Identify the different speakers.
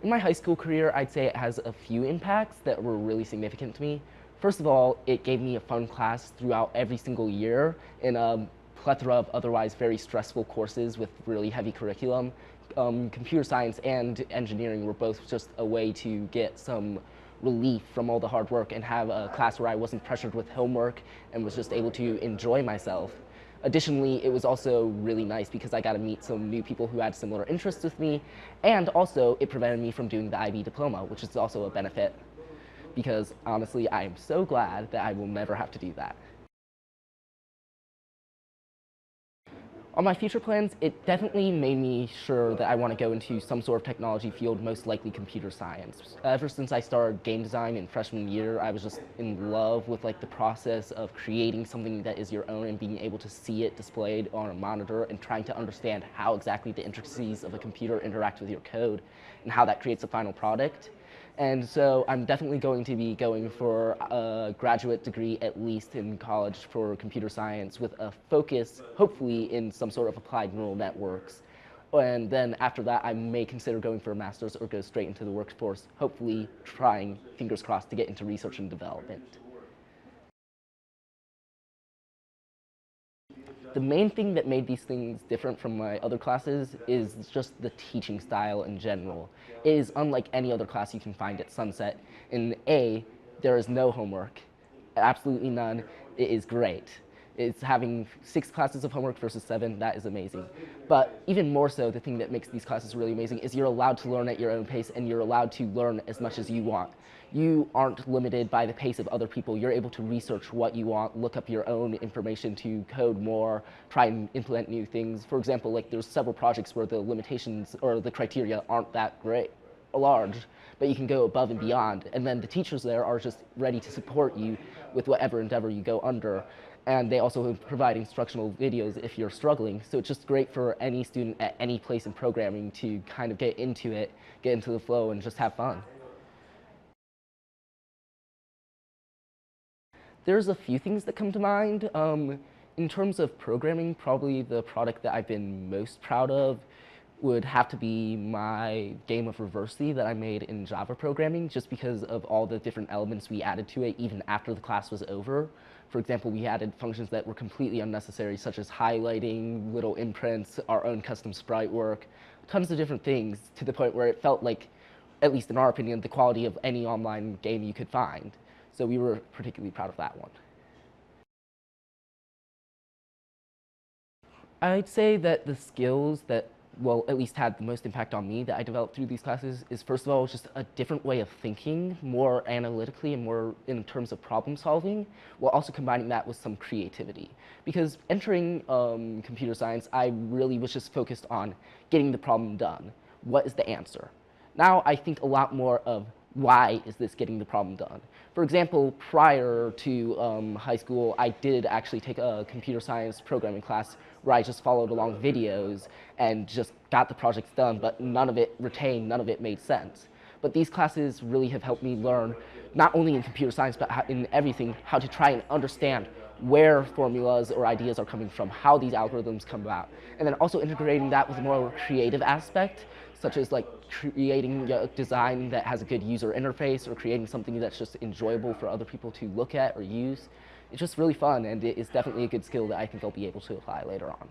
Speaker 1: In my high school career, I'd say it has a few impacts that were really significant to me. First of all, it gave me a fun class throughout every single year in a plethora of otherwise very stressful courses with really heavy curriculum. Computer science and engineering were both just a way to get some relief from all the hard work and have a class where I wasn't pressured with homework and was just able to enjoy myself. Additionally, it was also really nice because I got to meet some new people who had similar interests with me, and also it prevented me from doing the IB diploma, which is also a benefit because honestly, I am so glad that I will never have to do that. On my future plans, it definitely made me sure that I want to go into some sort of technology field, most likely computer science. Ever since I started game design in freshman year, I was just in love with the process of creating something that is your own and being able to see it displayed on a monitor and trying to understand how exactly the intricacies of a computer interact with your code and how that creates a final product. And so I'm definitely going to be going for a graduate degree, at least in college, for computer science with a focus, hopefully, in some sort of applied neural networks. And then after that, I may consider going for a master's or go straight into the workforce, hopefully trying, fingers crossed, to get into research and development. The main thing that made these things different from my other classes is just the teaching style in general. It is unlike any other class you can find at Sunset. In A, there is no homework, absolutely none. It is great. It's having 6 classes of homework versus 7, that is amazing. But even more so, the thing that makes these classes really amazing is you're allowed to learn at your own pace and you're allowed to learn as much as you want. You aren't limited by the pace of other people. You're able to research what you want, look up your own information to code more, try and implement new things. For example, there's several projects where the limitations or the criteria aren't that great, large, but you can go above and beyond. And then the teachers there are just ready to support you with whatever endeavor you go under. And they also provide instructional videos if you're struggling. So it's just great for any student at any place in programming to kind of get into it, get into the flow, and just have fun. There's a few things that come to mind. In terms of programming, probably the product that I've been most proud of would have to be my game of Reversity that I made in Java programming, just because of all the different elements we added to it even after the class was over. For example, we added functions that were completely unnecessary, such as highlighting, little imprints, our own custom sprite work, tons of different things, to the point where it felt like, at least in our opinion, the quality of any online game you could find. So we were particularly proud of that one. I'd say that the skills that, well, at least had the most impact on me that I developed through these classes is, first of all, just a different way of thinking, more analytically and more in terms of problem solving, while also combining that with some creativity. Because entering computer science, I really was just focused on getting the problem done. What is the answer? Now I think a lot more of why is this getting the problem done? For example, prior to high school, I did actually take a computer science programming class where I just followed along videos and just got the projects done, but none of it retained, none of it made sense. But these classes really have helped me learn, not only in computer science, but in everything, how to try and understand where formulas or ideas are coming from, how these algorithms come about. And then also integrating that with a more creative aspect, such as creating a design that has a good user interface or creating something that's just enjoyable for other people to look at or use. It's just really fun, and it is definitely a good skill that I think I'll be able to apply later on.